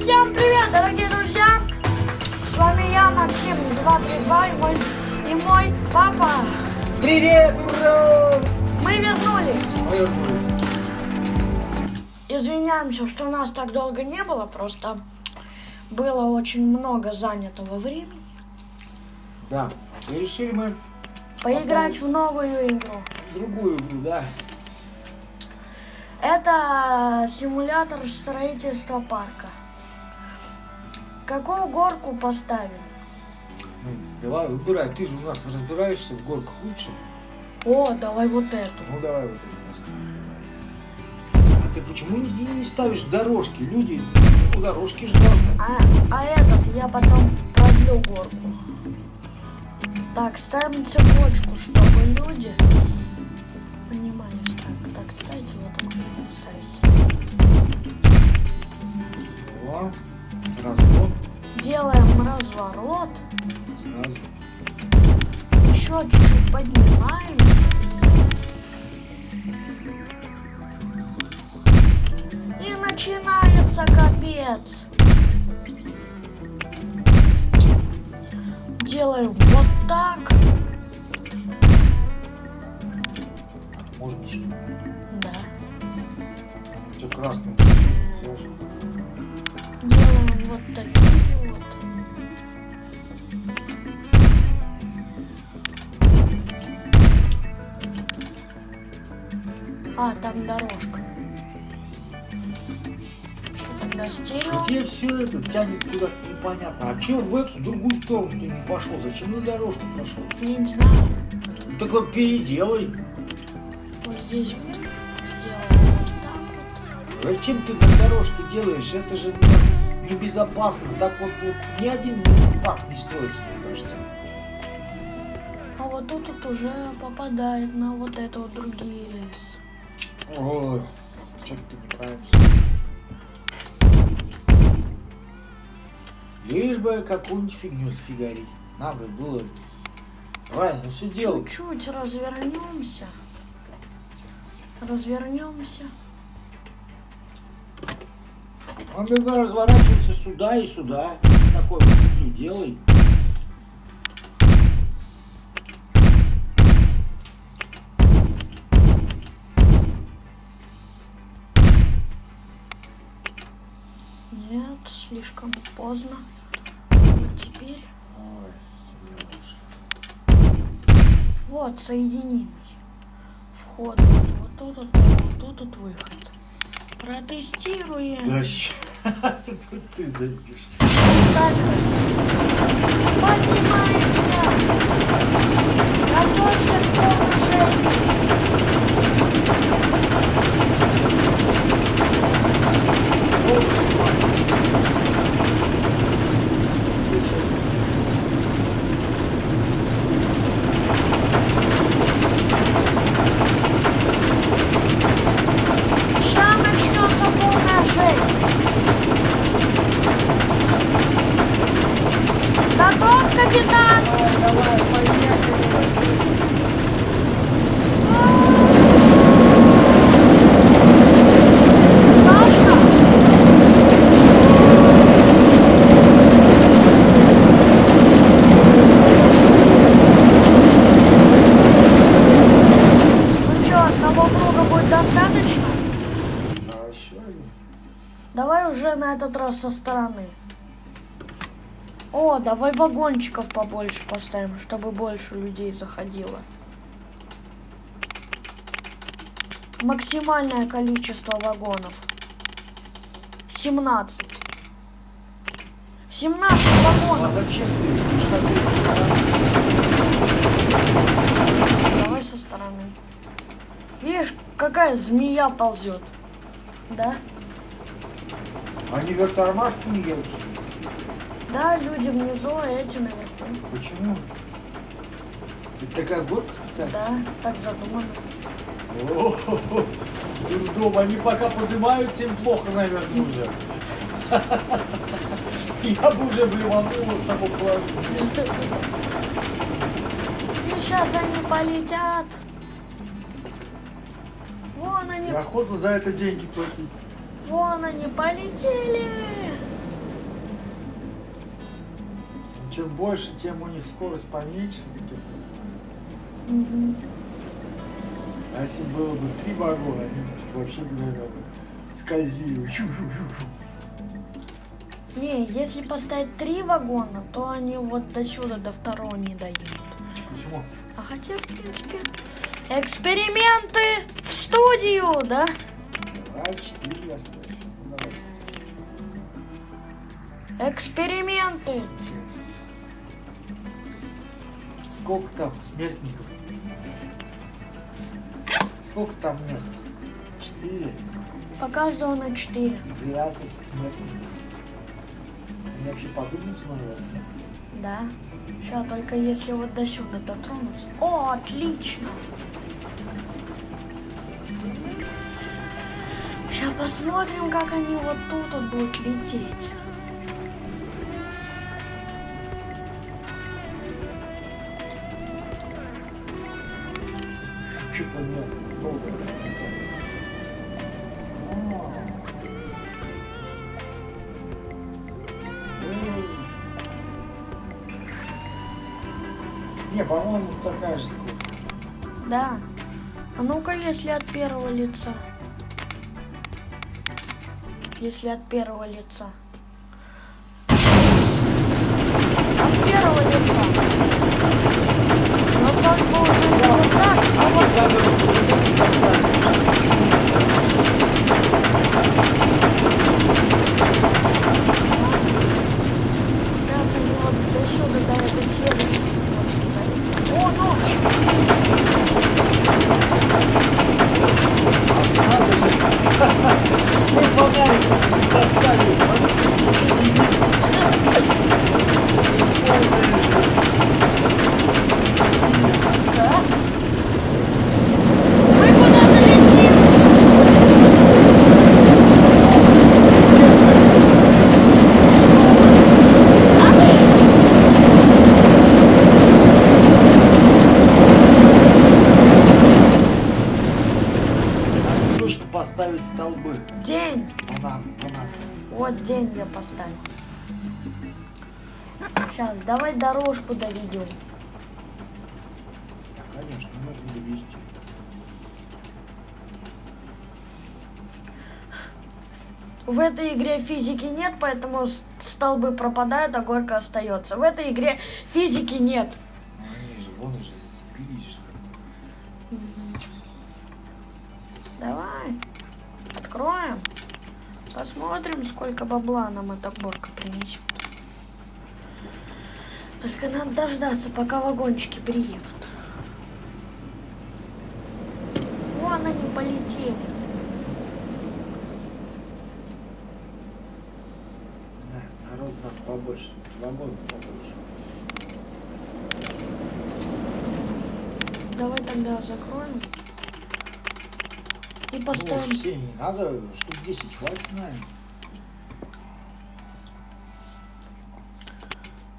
Всем привет, дорогие друзья! С вами я, Максим 232 и мой папа. Привет, ура! Мы вернулись. Извиняемся, что нас так долго не было, просто было очень много занятого времени. Да, и решили мы Поиграть в новую игру. другую игру, да. Это симулятор строительства парка. Какую горку поставим? Ну, давай, выбирай, ты же у нас разбираешься в горках лучше. О, давай вот эту. Ну давай вот это поставим, давай. А ты почему не ставишь дорожки? Люди, ну, дорожки же должны. А этот я потом продлю горку. Так, ставим цепочку, чтобы люди понимали. Так, ставите вот так, ставите. О, разворот. Делаем разворот. Сразу. Еще чуть-чуть поднимаемся. И начинается капец. Делаем вот так. Можно же. Да. Все красным. Делаем вот такие вот. А, там дорожка. Что тогда стерео? Где все это тянет куда-то непонятно. А че в эту другую сторону ты не пошел? Зачем на дорожку пошел? Я не знаю. Ну так вот переделай. Вот здесь вот делаем вот так вот. Зачем ты на дорожке делаешь? Это же небезопасно. Так вот ни один парк не строится, мне кажется. А вот тут уже попадает на вот это вот другие рельсы. Ой, что ты неправильно смотришь. Лишь бы какую-нибудь фигню сфигарить. Надо было правильно все делать. Чуть-чуть развернемся. Развернемся. Надо разворачиваться сюда и сюда. Такой вот фигню делай. Нет, слишком поздно. Вот теперь. Вот, соединились. Вход вот тут выход. Протестируем. Да ща, тут ты дойдешь. Поднимаемся. Готовься к полной жести. Сейчас начнется полная жесть. Готов, капитан? Давай, поехали. Страшно? Ну что, одного круга будет достаточно? А еще один. Давай уже на этот раз со стороны. О, давай вагончиков побольше поставим, чтобы больше людей заходило. Максимальное количество вагонов. 17. 17 А вагонов. зачем ты будешь ходить со стороны? Давай со стороны. Видишь, какая змея ползет. Да? Они вверх тормашки не едут? Да, люди внизу, а эти наверху. Почему? Это такая горка специальная? Да, так задумано. О-хо-хо. Дурдом, они пока поднимаются, им плохо, наверное, уже. Я бы уже блеванул в таком положении. И сейчас они полетят. Вон они, И охотно за это деньги платить. вон они полетели. чем больше, тем у них скорость поменьше. Мгм. А если было бы 3 вагона, они вообще бы, наверное, скользили. Не, если поставить 3 вагона, то они вот до сюда, до второго не доедут. Почему? А хотя, в принципе, эксперименты в студию, да? Давай 4 оставим. Ну, давай. Эксперименты. Сколько там смертников? Сколько там мест? 4. По каждому на 4. 12 смертников. Они вообще подумаются, наверное. Да. Сейчас только если вот до сюда дотронуться. О, отлично. Сейчас посмотрим, как они вот тут вот будут лететь. Что-то мне долго летят. Не, по-моему, такая же скорость. Да. А ну-ка, если от первого лица. Если от первого лица. От первого лица. Ну так получится вот так, а вот сейчас они вот до сюда, до этой следующей цепочки дают. О, ночь! Мы фонарик доставили. Да? Мы куда-то летим! Надо срочно поставить столбы. День! Фонарь. Вот день я поставил. Сейчас, давай дорожку доведем. Конечно, можно довести. В этой игре физики нет, поэтому столбы пропадают, а горка остается. В этой игре физики нет. Ну, они же, вон же зацепились же. Давай, откроем. Посмотрим, сколько бабла нам эта горка принесет. Только надо дождаться, пока вагончики приедут. Вон они полетели. Да, народ надо побольше. Вагон побольше. Давай тогда закроем. И Ну, поставим. все не надо, штук 10 хватит, наверное.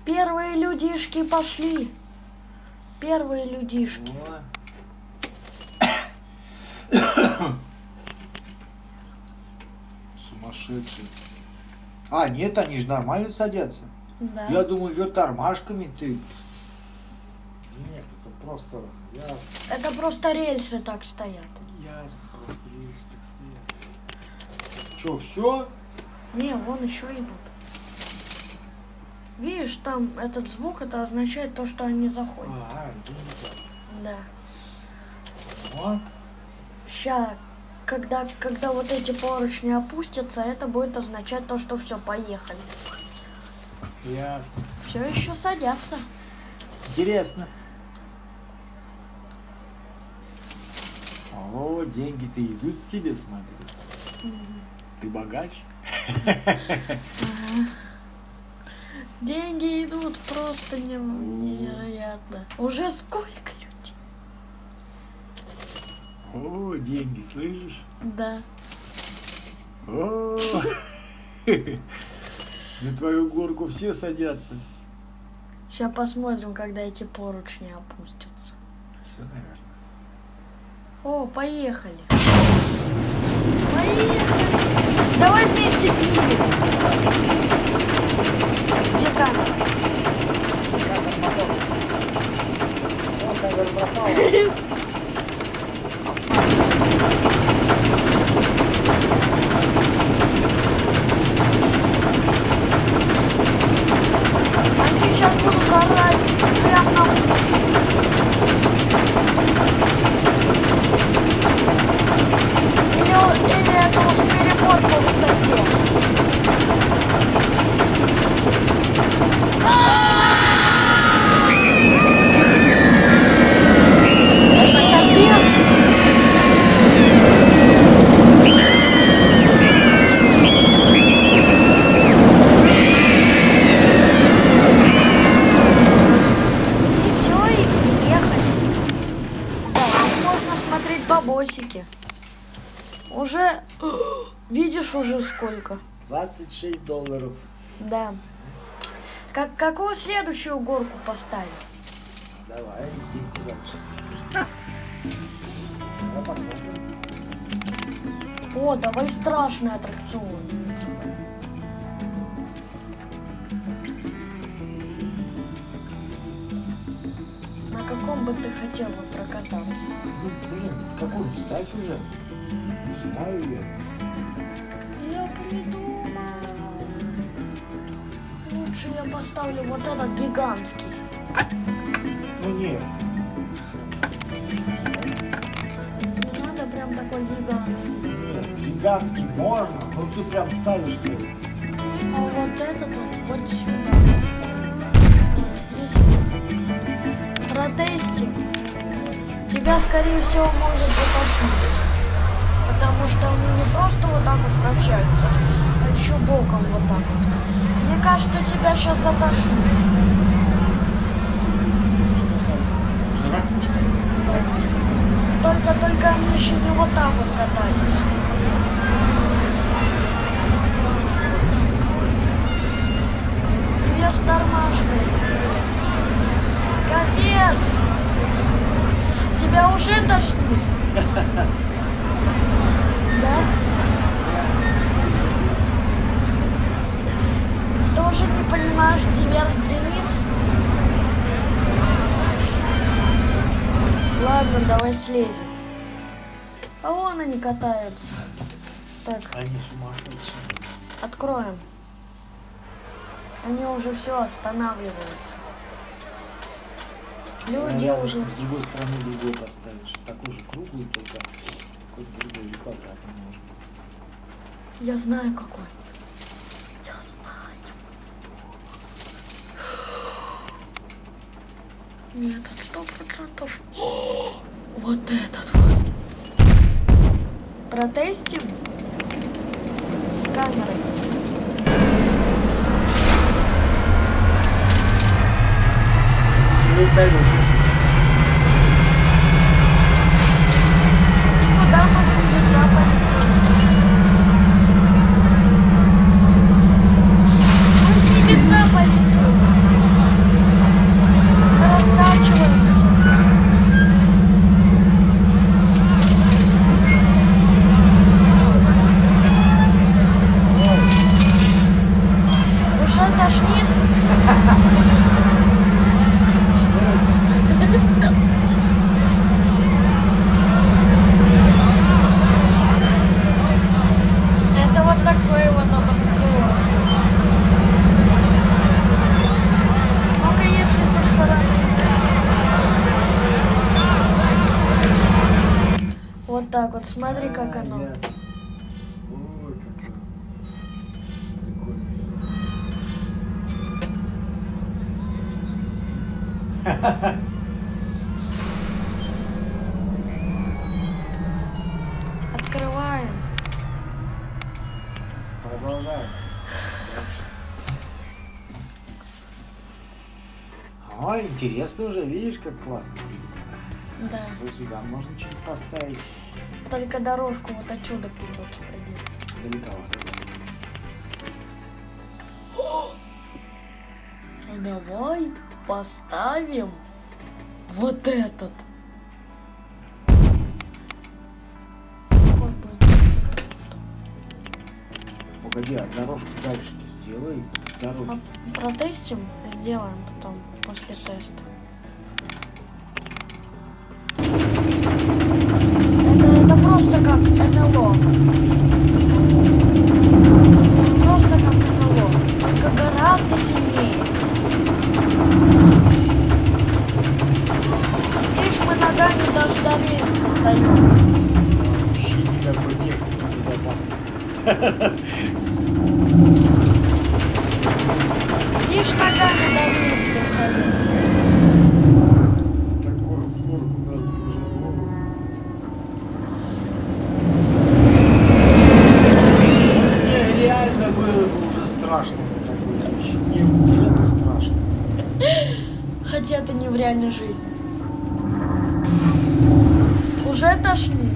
Первые людишки пошли. Первые людишки. Сумасшедший. А, нет, они же нормально садятся. Да. Я думал, ее тормашками ты. Нет, это просто ясно. Это просто рельсы так стоят. Ясно, просто рельсы так стоят. Че, все? Не, вон еще идут. Видишь, там этот звук, это означает то, что они заходят. Ага, Да. вот. Сейчас, когда вот эти поручни опустятся, это будет означать то, что все, поехали. Ясно. Все еще садятся. Интересно. О, деньги-то идут к тебе, смотри. Ты богач? Деньги идут просто невероятно. Уже сколько людей? О, деньги, слышишь? Да. О, на твою горку все садятся. Сейчас посмотрим, когда эти поручни опустятся. Все, наверное. О, поехали. Поехали. Давай вместе с ними. Где камера? сколько? $26. Да. Какую следующую горку поставим? Давай, идите дальше. Давай посмотрим. О, давай страшный аттракцион. На каком бы ты хотел бы прокататься? Ну, блин, какой ставь уже? Не знаю я. Я придумал. Лучше я поставлю вот этот гигантский. Ну нет. Не надо прям такой гигантский. Нет, гигантский можно, но ты прям ставишь ты. А вот этот вот сюда поставим. Здесь. Протестим. Тебя, скорее всего, может затошнить. Потому что они не просто вот так вот вращаются, а еще боком вот так вот. Мне кажется, тебя сейчас затошнит. Жратушки. Только они еще не вот так вот катались. Вверх тормашкой. Капец! Тебя уже тошнит? Да? Тоже не понимаешь, где вверх, где низ? Ладно, давай слезем. А вон они катаются. Так, Они сумасшедшие. откроем. Они уже все останавливаются. Люди Рядышком уже... с другой стороны другой поставишь. Такой же круглый, только какой-то другой или квадратный может быть. Я знаю какой. Я знаю. Нет, это 100%. Вот этот вот. Протестим с камерой. На вертолете. И куда мы в небеса полетим? Мы в небеса полетим. Мы раскачиваемся. Уже тошнит? Что это? Это вот такой вот аттракцион. Ну-ка, если со стороны. Вот так вот, смотри, как оно. Ясно. Ой, какой. Прикольно. Открываем. Продолжаем. Ой, интересно уже, видишь, как классно будет. Да. Сюда можно что-нибудь поставить. Только дорожку вот отсюда придется проделать. Далековато. А давай поставим вот этот. Вот будет. Погоди, а дорожку дальше ты сделай. Дорожку. А протестим, сделаем потом, после теста. Это просто как НЛО. Просто как НЛО. Только гораздо сильнее. Видишь, мы ногами даже до рельс достаем. Вообще никакой техники безопасности. Видишь, ногами до рельс достаем. За такой горку у нас бы уже было. Не, реально было бы уже страшно. Такой вещи. Не, уже это страшно. Хотя это не в реальной жизни. Уже тошнит.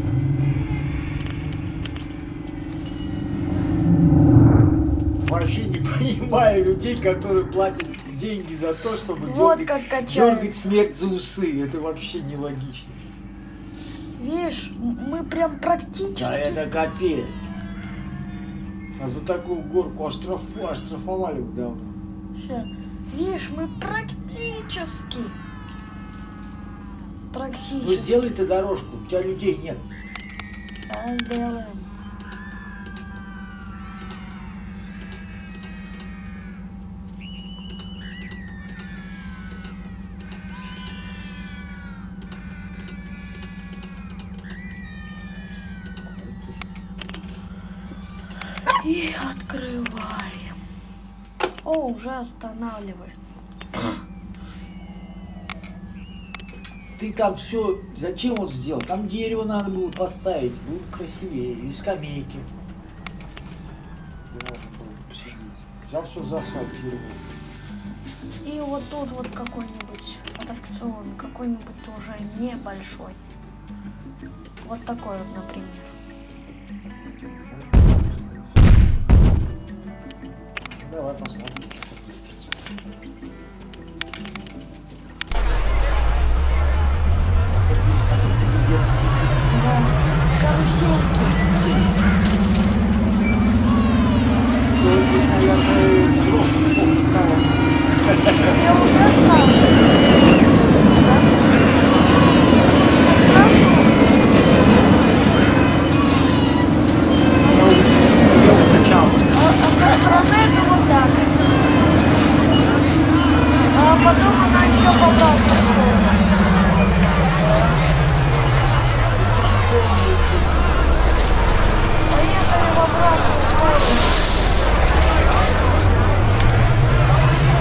понимаю людей, которые платят деньги за то, чтобы Вот дергать, как качается. дергать смерть за усы. Это вообще нелогично. Видишь, мы прям практически... Да это капец. А за такую горку оштрафовали бы давно. Ща. Видишь, мы практически... Ну сделай ты дорожку, у тебя людей нет. Сделаем. И открываем. О, уже останавливает. Ты там все, зачем вот сделал? Там дерево надо было поставить, было бы красивее, и скамейки. Где можно было бы посидеть. Взял все заасфальтировал. И вот тут вот какой-нибудь аттракцион, какой-нибудь уже небольшой. Вот такой вот, например. Давай посмотрим, что получится. Детский. Да, карусельки. Ну, здесь, наверное, взрослых плохо стало. Тебе уже страшно? Да? Тебе страшно? Я укачал. А со стороны это вот так. А потом она еще в обратную сторону. Поехали в обратную сторону.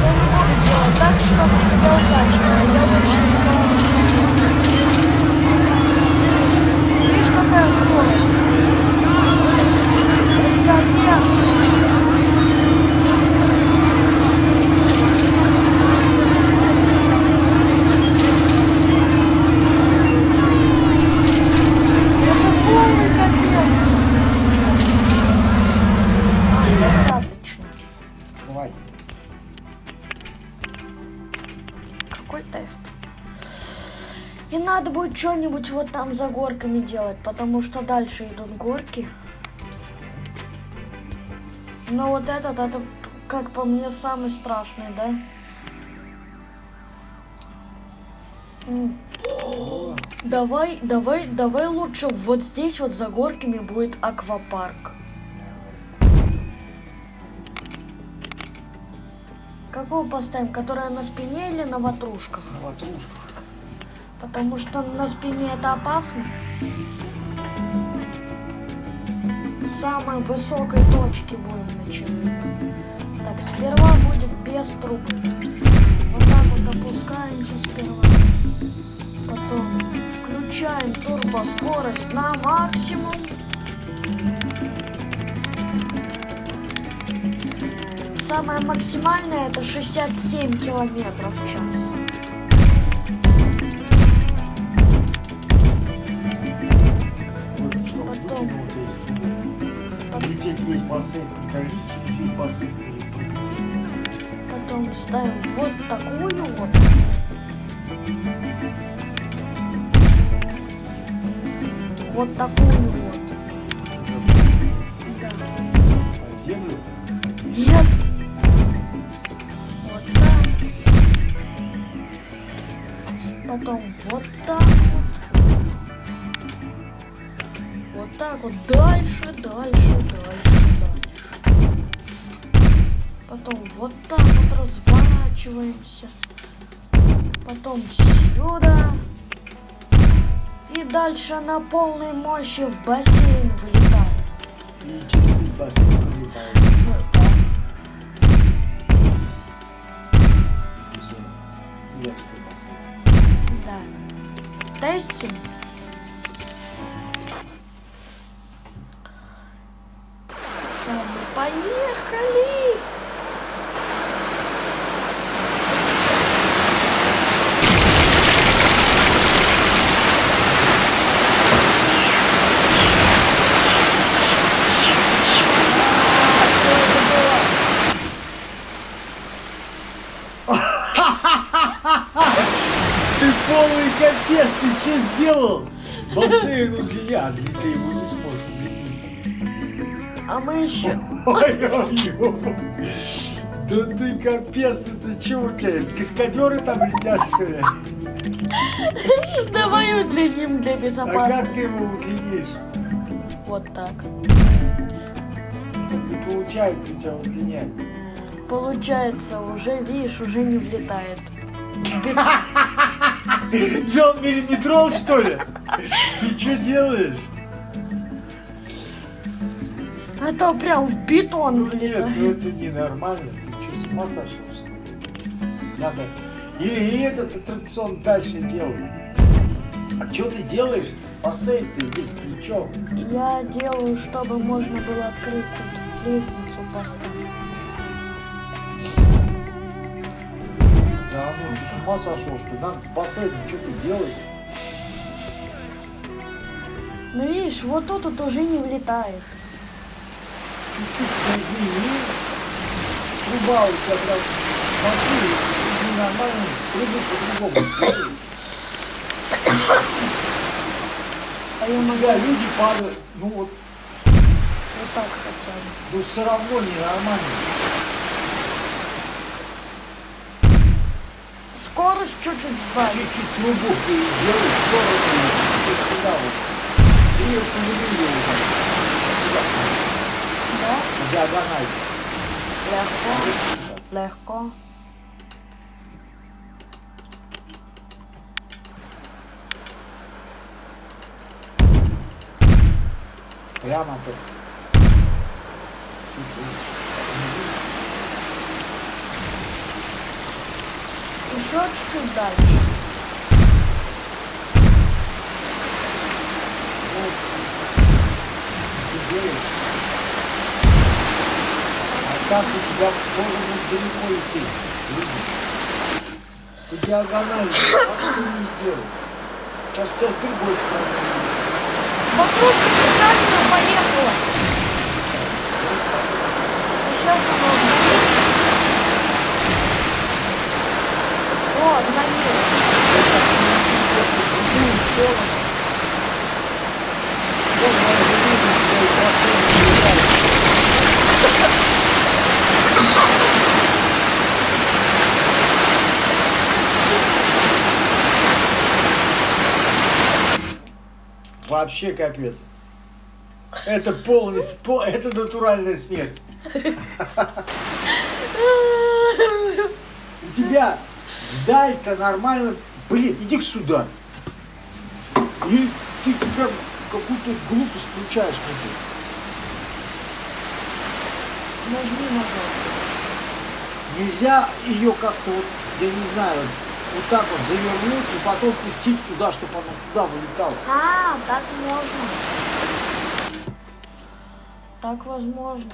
Я не буду делать так, чтобы тебя укачивало. Я лучше со стороны. Видишь, какая скорость? Это капец. Это полный капец. Достаточно. Давай. Какой тест? И надо будет что-нибудь вот там за горками делать, потому что дальше идут горки. Но вот этот, это, как по мне, самый страшный, да? Давай лучше вот здесь вот за горками будет аквапарк. Какого поставим? Которая на спине или на ватрушках? На ватрушках. Потому что на спине это опасно. С самой высокой точки будем начинать. Так, сперва будет без трубы. Вот так вот опускаемся сперва. Потом включаем турбоскорость на максимум. Самое максимальное это 67 километров в час. Потом. Лететь весь бассейн, приколись, через весь бассейн пролететь. Потом ставим вот такую вот. Вот такую вот. Да. Под землю. Нет. Вот так. Потом вот так вот. Вот так вот. Дальше. Потом вот так вот разворачиваемся. Потом сюда. И дальше на полной мощи в бассейн вылетаем. И через весь бассейн пролетает. Вот так. Легкий бассейн. Да. Тестим. Все, мы поехали. Что это было? полный капец, ты что сделал? Бассейн удлиняет, ты его не сможешь удлинить. А мы еще... Ой-ой-ой. Да ты капец, это что у тебя? Каскадеры там летят, что ли? Давай удлиним для А как безопасности. ты его удлинишь? Вот так. Не получается у тебя удлинять. Получается, уже, видишь, уже не влетает. Джон Миллиметрол, что ли? Ты что делаешь? А то прям в бетон Ну нет, влетает. ну это ненормально. Ты что, с ума сошел, что ли? Надо... Или и этот аттракцион дальше делай. А что ты делаешь? Бассейн ты здесь при чем? Я делаю, чтобы можно было открыть тут лестницу поставить. Да ну, ты с ума сошел, что ли? Надо с бассейном что-то делать. Ну видишь, вот тут вот уже не влетает. Чуть-чуть поизмени. Труба у тебя прям... Смотри, это ненормально. Трубу по-другому. А я У могу тебя люди падают. Ну вот, вот так хотя бы. ну все равно ненормально. Скорость чуть-чуть сбавить. Чуть-чуть трубу делай в сторону. Вот сюда вот. И поверни его вот так. Да? По диагонали. Легко. Легко. Прямо тут. Чуть-чуть. Еще чуть-чуть дальше. Вот. Что делаешь? А так у тебя должен быть далеко идти. Видишь? По диагонали. А что не сделать? Сейчас с другой стороны. Ватрушка пистолета поехала. Сейчас она обновится. О, обновилась. В другую сторону. Вот я уже вижу тебя из бассейна вылезает. Вообще капец. Это это натуральная смерть. У тебя вдаль-то нормально. Блин, иди сюда. Или ты прям какую-то глупость включаешь мне Нажми на газ. тут. Нельзя ее как-то вот, я не знаю, вот так вот завернуть и потом пустить сюда, чтобы она сюда вылетала. А, так можно. Так возможно.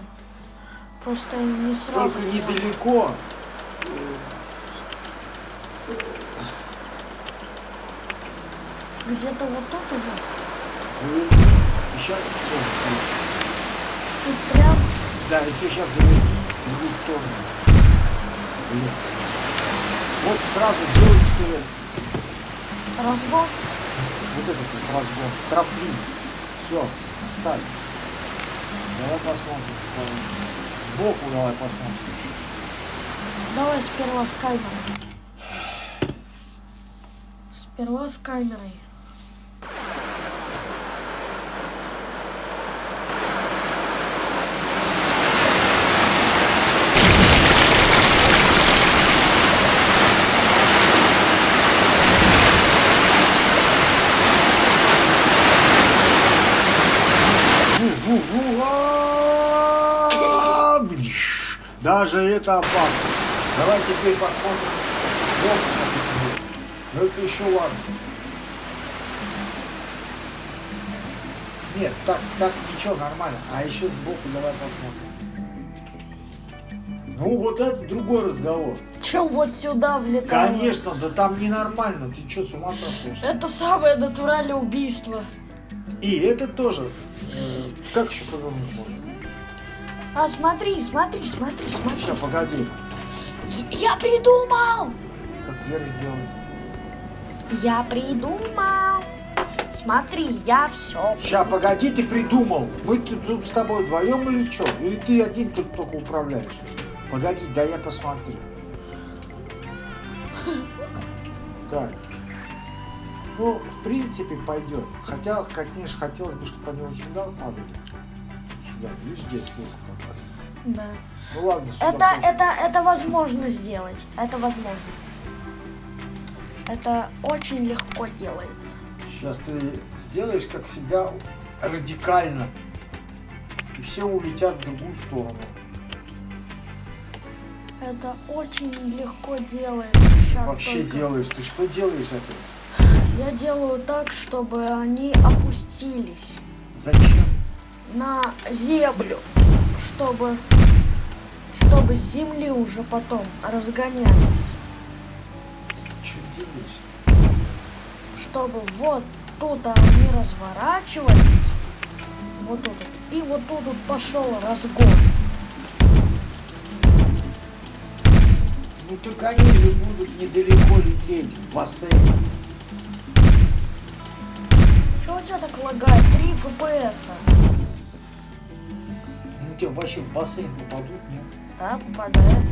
Просто не сразу. Только можно. недалеко. Где-то вот тут уже. Заверни. Еще Чуть прям. да, если сейчас заверни в другую сторону. Блин. Вот сразу делай теперь Разгон. вот этот вот разгон. Трамплин. Все, ставь. Давай посмотрим. Сбоку давай посмотрим. Давай сперва с камерой. Сперва с камерой. Даже это опасно. Давай теперь посмотрим сбоку, как это будет. Ну это еще ладно. Нет, так ничего, нормально. А еще сбоку давай посмотрим. Ну вот это другой разговор. Че вот сюда влетало? Конечно, да там ненормально. Ты что, с ума сошел? Что ли? Это самое натуральное убийство. И это тоже. Как еще повернуть можно? А смотри. Сейчас, погоди. Я придумал! Как вверх сделать? Я придумал. Смотри, я все. Сейчас, погоди, ты придумал. Мы тут с тобой вдвоем или что? Или ты один тут только управляешь? Погоди, да я посмотрю. Так. Ну, в принципе, пойдет. Хотя, конечно, хотелось бы, чтобы они вот сюда падали. Сюда, видишь, здесь плохо показывает. Да. Ну ладно, сюда тоже. Это возможно сделать. Это возможно. Это очень легко делается. Сейчас ты сделаешь, как всегда, радикально. И все улетят в другую сторону. Это очень легко делается. Щас Вообще только- делаешь. Ты что делаешь это? Я делаю так, чтобы они опустились Зачем? на землю, чтобы с земли уже потом разгонялись. Что делаешь? Чтобы вот тут они разворачивались, вот тут, и вот тут вот пошел разгон. Ну так они же будут недалеко лететь в бассейн. Чего у тебя так лагает? 3 FPS. Ну тебе вообще в бассейн попадут, нет? Да, попадает.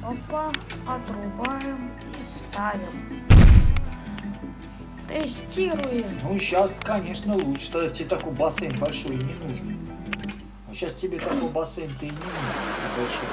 Опа, отрубаем и ставим. Тестируем. Ну сейчас, конечно, лучше. Тогда тебе такой бассейн большой и не нужен. А сейчас тебе такой бассейн-то и не нужен большой.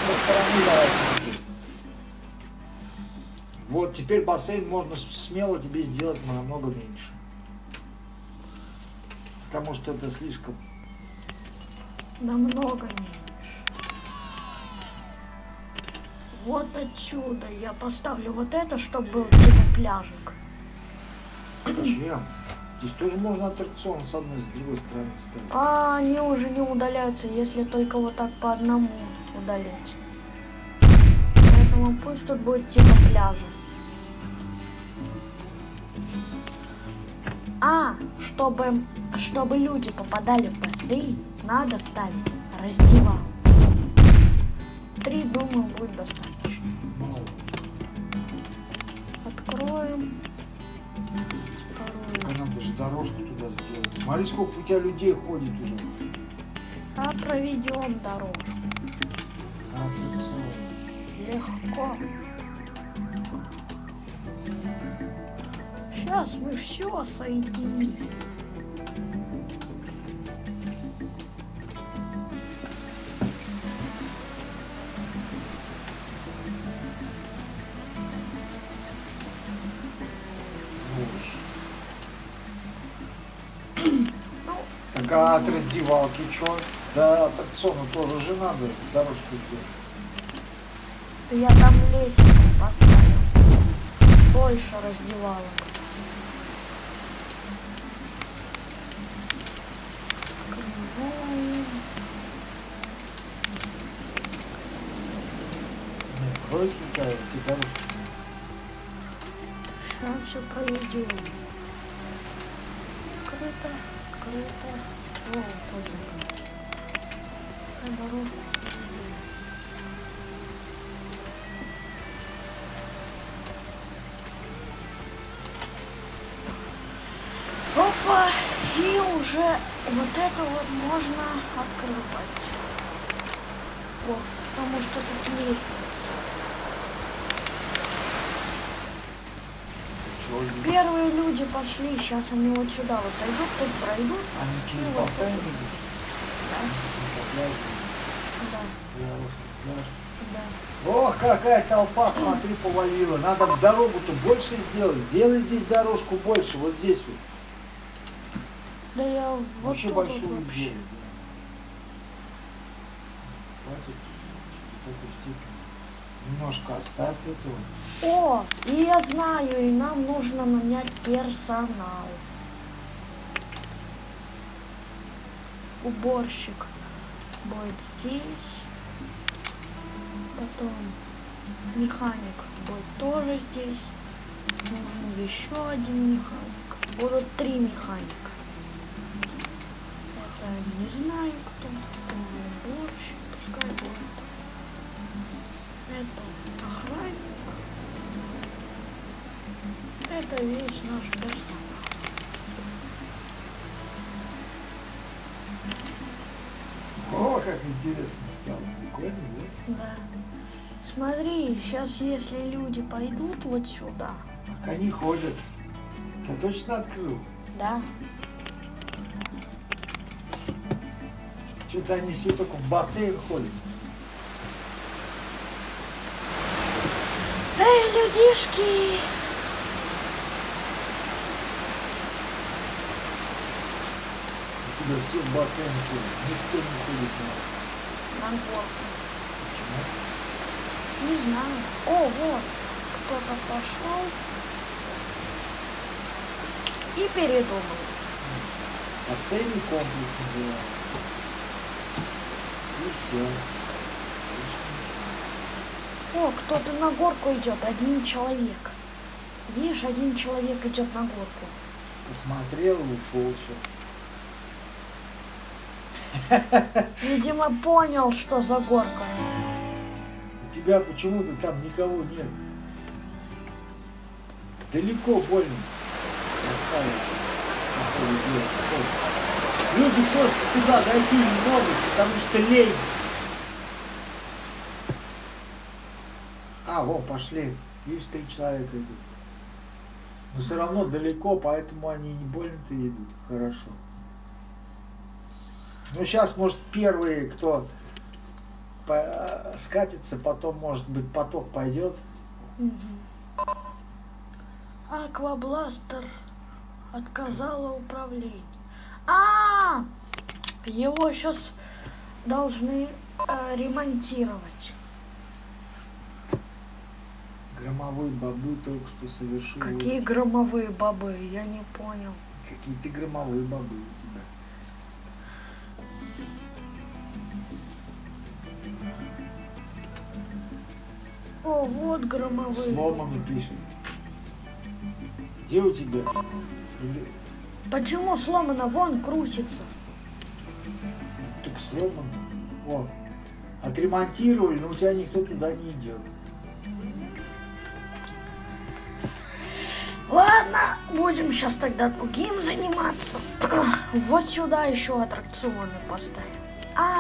Со стороны давай смотреть. Вот теперь бассейн можно смело тебе сделать намного меньше. Потому что это слишком. Намного меньше. Вот отсюда я поставлю вот это, чтобы был типа пляжик. Зачем? Здесь тоже можно аттракцион с одной и с другой стороны ставить. А они уже не удаляются, если только вот так по одному удалять. Поэтому пусть тут будет типа пляжа. А, чтобы люди попадали в бассейн, надо ставить раздевалку. 3, думаю, будет достаточно. Мало. Откроем. Только Вторую. надо же дорожку туда сделать. Смотри, сколько у тебя людей ходит уже. А проведем дорожку. Аттракцион. Легко. Сейчас мы все соединим. Ну, Так а от раздевалки что? Да, аттракциону тоже же надо дорожку сделать. я там лестницу поставил. Больше раздевалок. Открываем. Нет, кройки какие дорожки. Сейчас все проведем. Открыто, открыто. О, тоже. Дорожку проведем. Опа! И уже вот это вот можно открывать. О, потому что тут лестница. Чего люди? Первые люди пошли, сейчас они вот сюда вот зайдут, тут пройдут. Они и через вот бассейн тут. идут. Да, По пляжу. да, Дорожка, пляж. да. Ох, какая толпа, смотри, повалила. Надо дорогу-то больше сделать. Сделай здесь дорожку больше, вот здесь вот. Да я вот Вообще тут большую вот вообще. сделай. Хватит, что в такой степени. Немножко оставь этого. О, и я знаю, и нам нужно нанять персонал. уборщик будет здесь. Потом механик будет тоже здесь. Нужен еще один механик. Будут 3 механика. Это не знаю кто. Тоже уборщик, пускай будет. Это охранник. Это весь наш персонал. О, как интересно стало. Прикольно, да? Да. Смотри, сейчас если люди пойдут вот сюда, Так они ходят. Я точно открыл. да, Что-то они все только в бассейн ходят. эй, людишки! У тебя все в бассейн ходят. Никто не ходит на... На горку. Почему? Не знаю. О, вот, кто-то пошел и передумал. Бассейный комплекс называется. И все. О, кто-то на горку идет, 1 человек. Видишь, 1 человек идет на горку. Посмотрел и ушел сейчас. Видимо, понял, что за горка. У тебя почему-то там никого нет. Далеко больно. Оставил. Походу, делать. Люди просто туда дойти не могут, потому что лень. А, вон, пошли. Видишь, 3 человека идут. Но все равно далеко, поэтому они не больно-то идут. Хорошо. Ну, сейчас, может, первые, кто скатится, потом, может быть, поток пойдет. Аквабластер отказала управление. Его сейчас должны ремонтировать. Громовые бобы только что совершили. Какие громовые бобы? Я не понял. Какие-то громовые бобы у тебя. О, вот громовые. Сломано пишет. Где у тебя? Почему сломано? Вон крутится. Так сломано. О, отремонтировали, но у тебя никто туда не идет. Ладно, будем сейчас тогда другим заниматься. Вот сюда еще аттракционы поставим.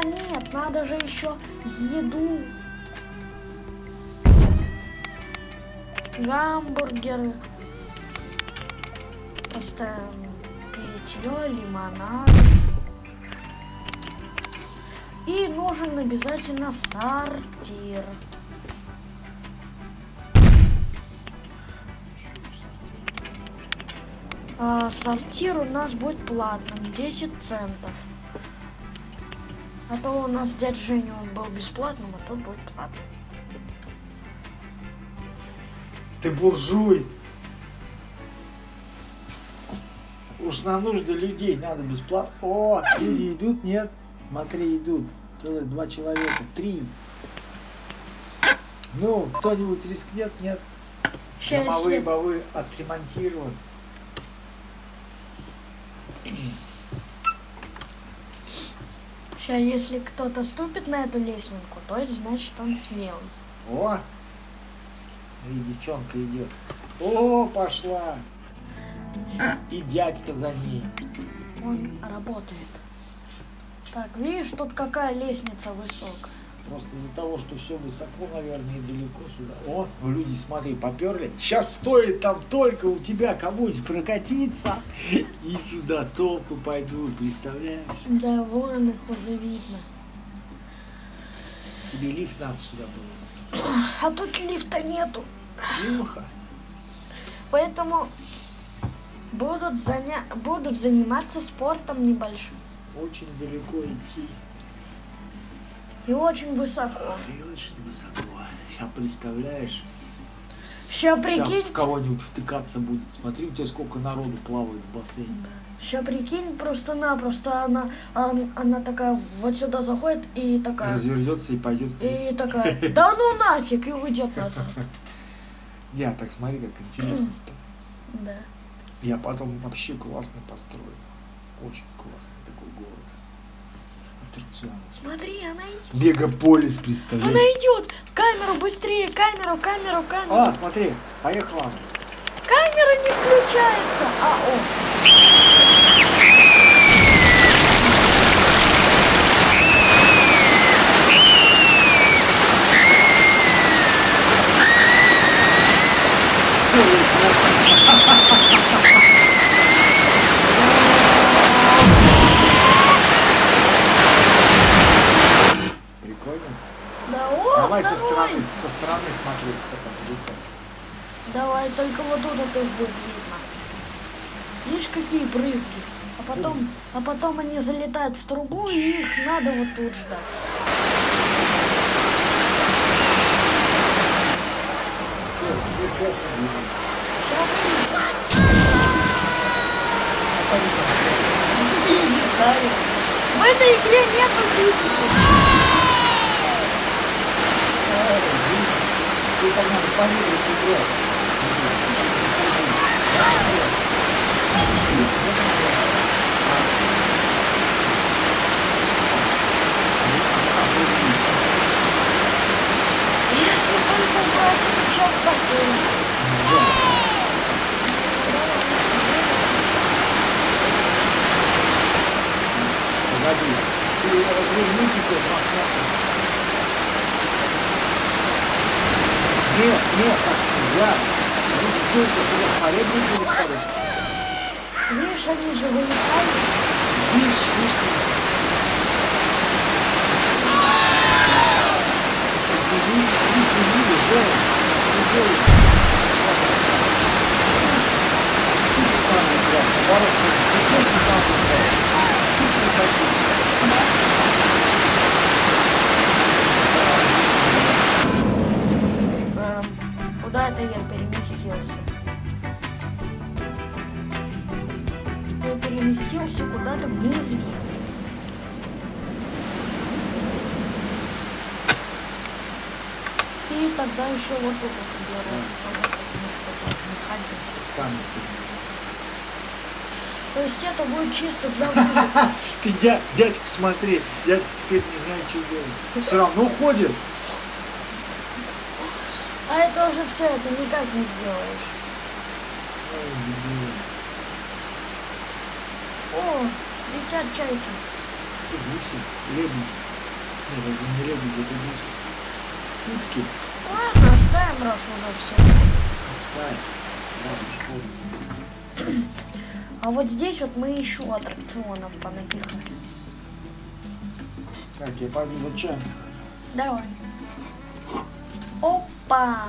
Нет, надо же еще еду. Гамбургеры. Поставим питье, лимонад. И нужен обязательно сортир. Сортир у нас будет платным, 10 центов. А то у нас дядя Женя, он был бесплатным, а то будет платным. Ты буржуй. Уж на нужды людей надо бесплатно. О, люди идут, нет? Смотри, идут. Целых 2 человека, 3. Ну, кто-нибудь рискнет, нет? Громовые бобы отремонтированы. Сейчас, если кто-то ступит на эту лесенку, то это значит он смелый. О, и девчонка идет. О, пошла. И дядька за ней. Он работает. Так, видишь, тут какая лестница высокая. Просто из-за того, что все высоко, наверное, и далеко сюда. О, ну люди, смотри, поперли. Сейчас стоит там только у тебя кому-нибудь прокатиться, и сюда толпы пойдут, представляешь? Да, вон их уже видно. Тебе лифт надо сюда было. А тут лифта нету. Плохо. Поэтому будут заниматься спортом небольшим. Очень далеко идти. И очень высоко. И очень высоко. Сейчас представляешь. Ща Сейчас прикинь, в кого-нибудь втыкаться будет. Смотри, у тебя сколько народу плавает в бассейне. ща прикинь, просто-напросто она такая вот сюда заходит и такая, Развернется и пойдет вниз. и такая, да ну нафиг, и уйдет назад. Я так смотри, как интересно стало. Да. Я потом вообще классный построю. Очень классный такой город. Аттракцион. Смотри, она идет. Мегаполис, Она представляешь? идет. Камеру быстрее, камеру. А, смотри, поехала. Камера не включается. А, о. Все, прикольно. Да, о, Давай со второй. стороны смотреть, как он летит. Давай, только вот тут это будет видно. Видишь, какие брызги? А потом они залетают в трубу, и их надо вот тут ждать. Что Щас увидим. Не знаю. В этой игре нету физики. Тебе там надо померить играть. Если только убрать эту часть бассейна. Погоди, ты разверни теперь, посмотрим. Нет, так нельзя. Ну, что это, туда смотреть будет, короче. Видишь, они же вылетают. Видишь, слишком. Извини, Жень, не делай. Тут не надо играть, наоборот, ты здесь не надо играть. Тут не хочу. Куда это я переместился? Я переместился куда-то в неизвестность. И тогда еще вот тут вот делаю, чтобы тут не ходить. Там. То есть это будет чисто для выдоха. Ты дядьку смотри, дядька теперь не знает, что делать. Все равно ходит. А это уже все, это никак не сделаешь. Ой, дебил. О, летят чайки. Это гуси, лебеди. Нет, это не лебеди, это гуси. Утки. Ладно, оставим, раз уже все. Оставь. Раз уж ходит. А вот здесь вот мы еще аттракционов понапихали. Так, я пойду за чаем. Давай. Опа!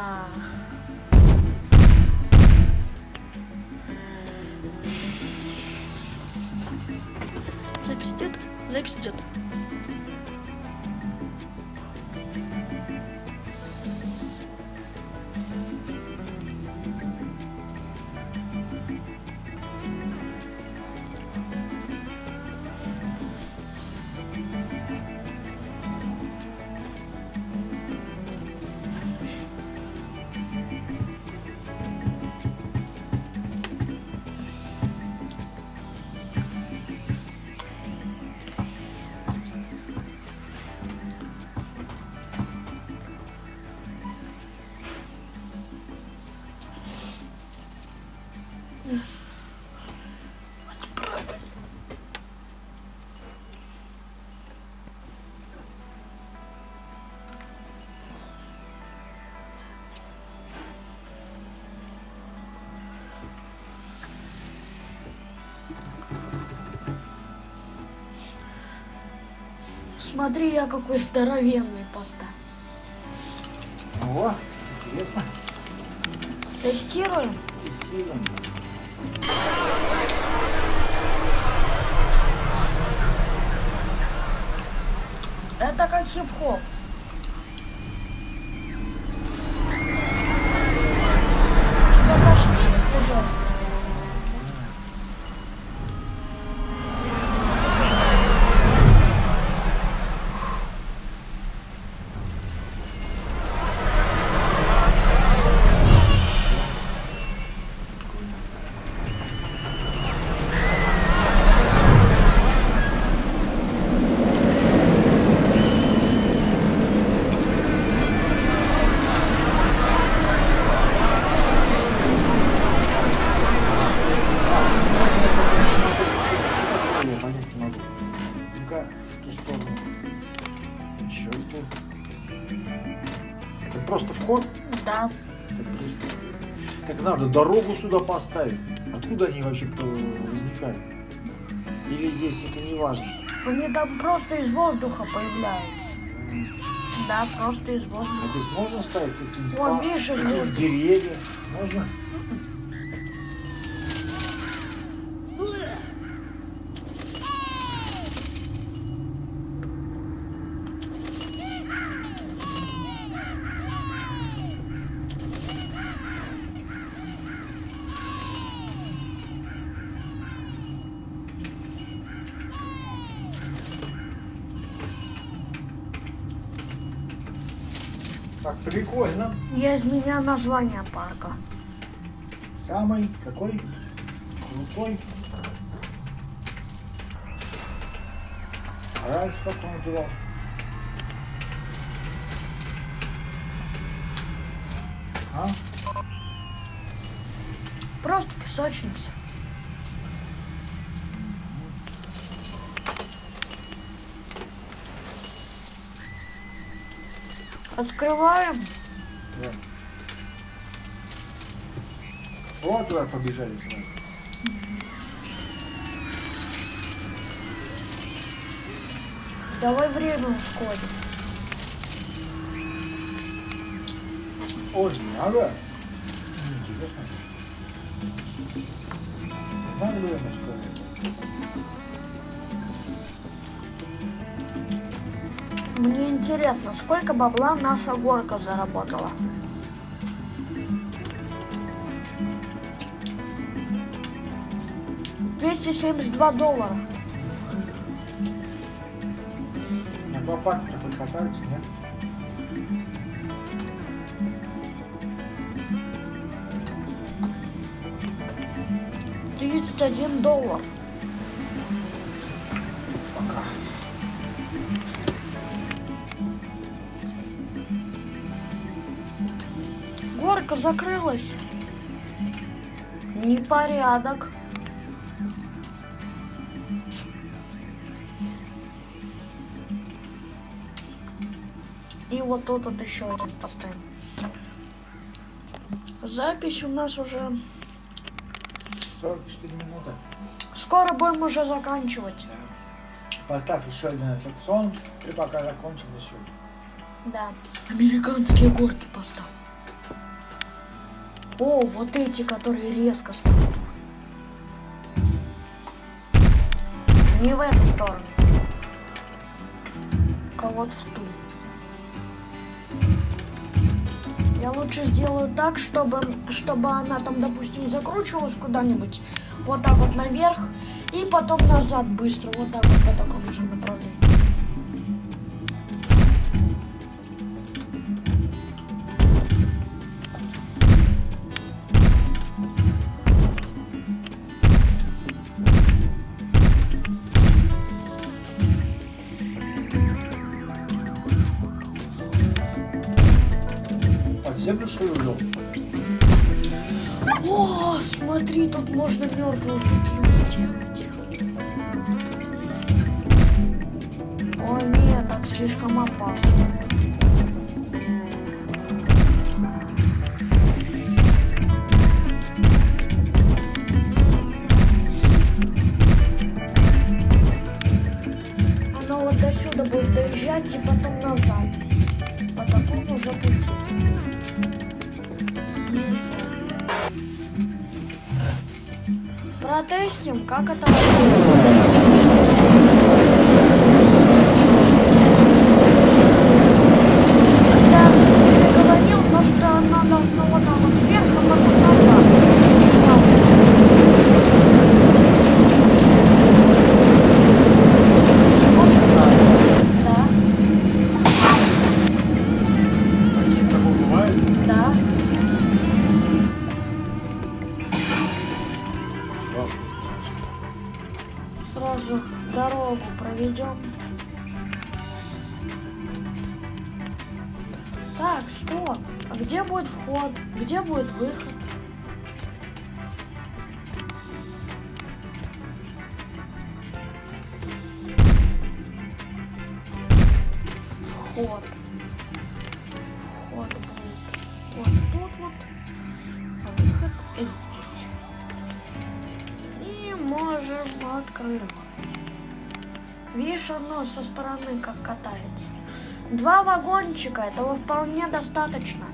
Запись идет? Запись идет. Смотри, я какой здоровенный поставил. О, интересно. Тестируем. Тестируем. Это как хип-хоп. надо дорогу сюда поставить. Откуда они вообще-то возникают? Или здесь это не важно? Они там просто из воздуха появляются. Да, просто из А воздуха. здесь можно ставить какие-нибудь Вон, видишь, из воздуха. деревья? Можно? Так, прикольно. Я изменяю название парка. Самый какой? Крутой. А раньше как он называл? А? Просто песочница. Открываем. Да. Вот туда побежали сразу. Давай время ускорим. Очень надо. Интересно. Надо время ускорить. Мне интересно, сколько бабла наша горка заработала? $272. На два парка такой катаются, нет? $31. Пока. Горка закрылась. Непорядок. И вот тут вот еще один поставим. Запись у нас уже... 44 минуты. Скоро будем уже заканчивать. Поставь еще один аттракцион, и пока закончим все. Да. Американские горки поставь. О, вот эти, которые резко станут. Не в эту сторону. А вот в ту. Я лучше сделаю так, чтобы она там, допустим, закручивалась куда-нибудь. Вот так вот наверх. И потом назад быстро. Вот так вот по такому же направлению. Под землю что ли увел? О, смотри, тут можно мертвую петлю сделать. О, нет, так слишком опасно. Она вот до сюда будет доезжать и потом назад. По такому же пути. Протестим, как это Я тебе говорил, то, что она должна вот так вот вверх, а потом назад. Да, Такие такое бывает? да. Ужасно страшно. Сразу дорогу проведем. Так, стоп. А где будет вход? Где будет выход? Вход. Вход будет вот тут вот. А выход Посмотрим, открыл. Видишь, оно со стороны как катается. 2 вагончика, этого вполне достаточно.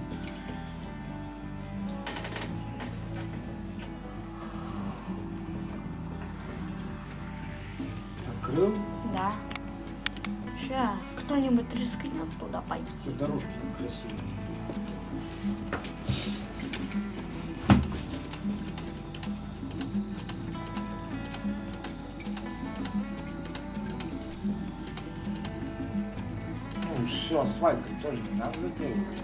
Открыл. Да. Сейчас кто-нибудь рискнет туда пойти. Все дорожки красивые. Ну все, асфальт тоже не надо делать.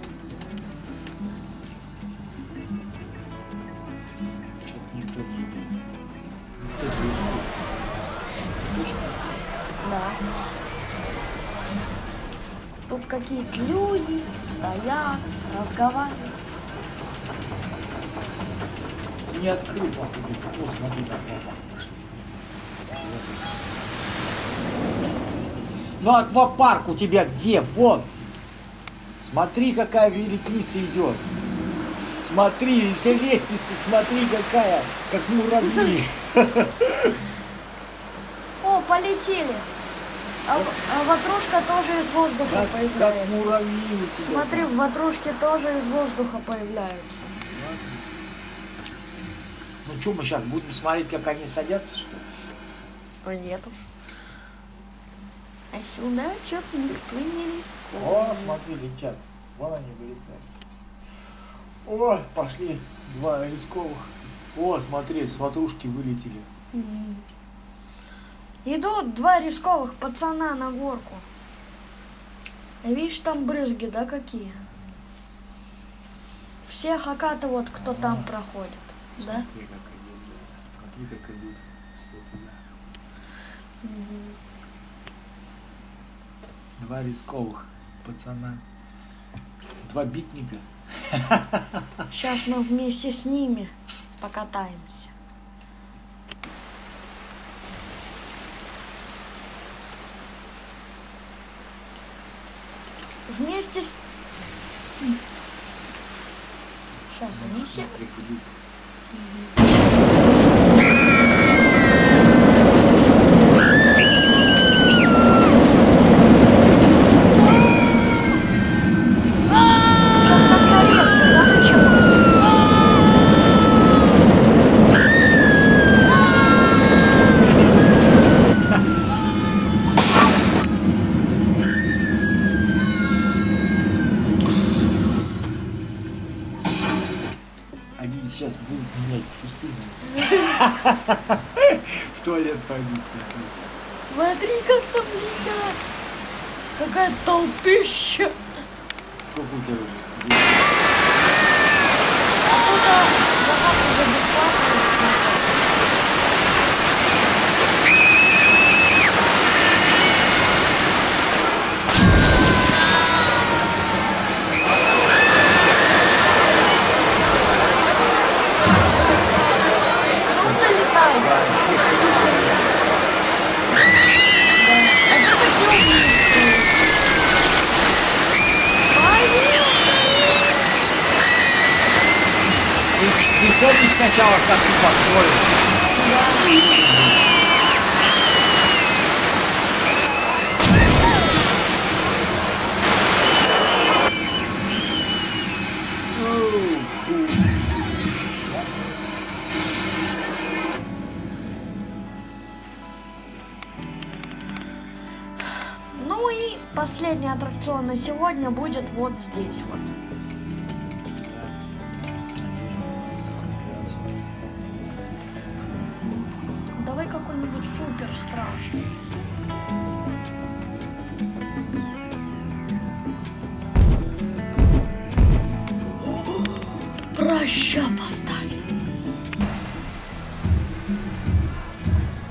Что-то никто не идет. Никто не идет. Точно? Да. Тут какие-то люди стоят, разговаривают. Не открыл, походу. О, смотри, как папа пошли. Ну, аквапарк у тебя где? Вон. Смотри, какая великница идет. Смотри, вся лестница, смотри, какая, как муравьи. О, полетели. А ватрушка тоже из воздуха Как появляется. муравьи у тебя. Смотри, ватрушки тоже из воздуха появляются. Ну что, мы сейчас будем смотреть, как они садятся, что ли? Ой, нету. А сюда что-то никто не рискует. О, смотри, летят. Вон они вылетают. О, пошли 2 рисковых. О, смотри, с ватрушки вылетели. Идут 2 рисковых пацана на горку. А видишь, там брызги, да, какие? Всех окатывают, кто там проходит. Да? Смотри, как идут, да. Смотри, как идут все туда. 2 рисковых пацана. 2 битника. Сейчас мы вместе с ними покатаемся. Вместе с... Сейчас вместе. Смотри, как идут. Что-то как-то резко, да, началось? Они сейчас будут менять трусы. В туалет пойду смотреть. Смотри, как там летят. Какая толпища. Сколько у тебя уже? Туда заход уже бесплатный. Круто летает. Это такие умнички. Ты помнишь сначала, как ты построил? Ну и последний аттракцион на сегодня будет вот здесь вот. Давай какой-нибудь супер страшный. Проща поставь.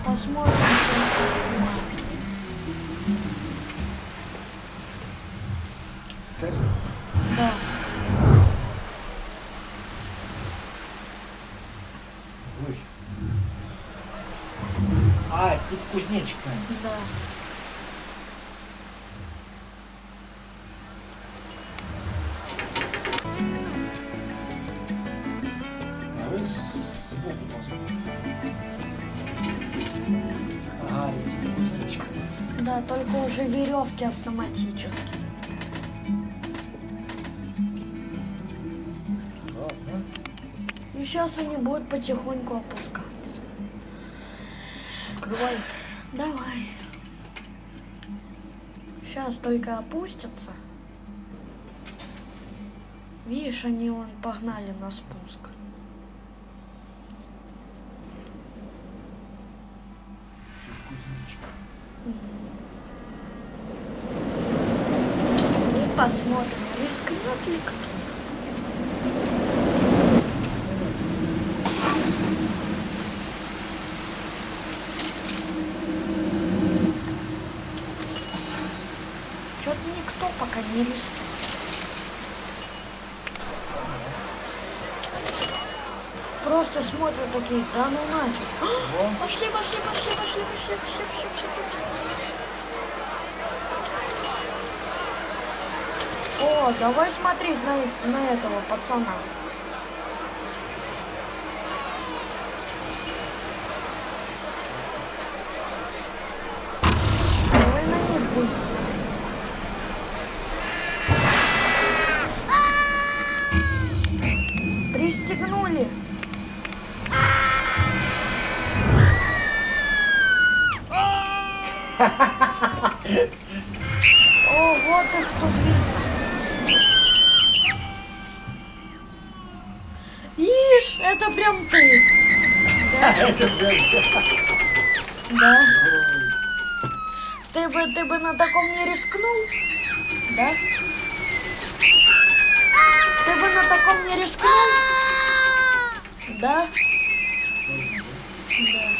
Посмотрим. Тест? Да. Ой. А, типа кузнечик, наверное. Да. Давай сбоку посмотрим. идти, кузнечик. Да, только уже веревки автоматически. Классно. И сейчас они будут потихоньку опускаться. Открывай. Давай. Сейчас только опустятся. Видишь, они вон погнали на спуск. Кузнечик. И посмотрим, рискнет ли кто. Что-то никто пока не рискнет. Просто смотрят такие, да ну нафиг. Во. Пошли, пошли, пошли, пошли, пошли, пошли, пошли, пошли. О, давай смотреть на этого пацана. Давай на них будем смотреть. Пристегнули. О, вот их тут видно. Ишь, это прям ты. Это прям... Да. Ой. Ты бы на таком не рискнул? Да? Ты бы на таком не рискнул? Да? Да.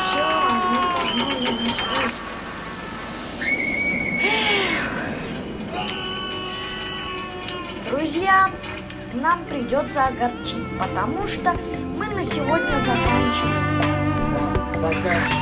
Все, они погнали на спуск. Друзья, нам придется огорчить, потому что мы на сегодня заканчиваем. Да, заканчивай.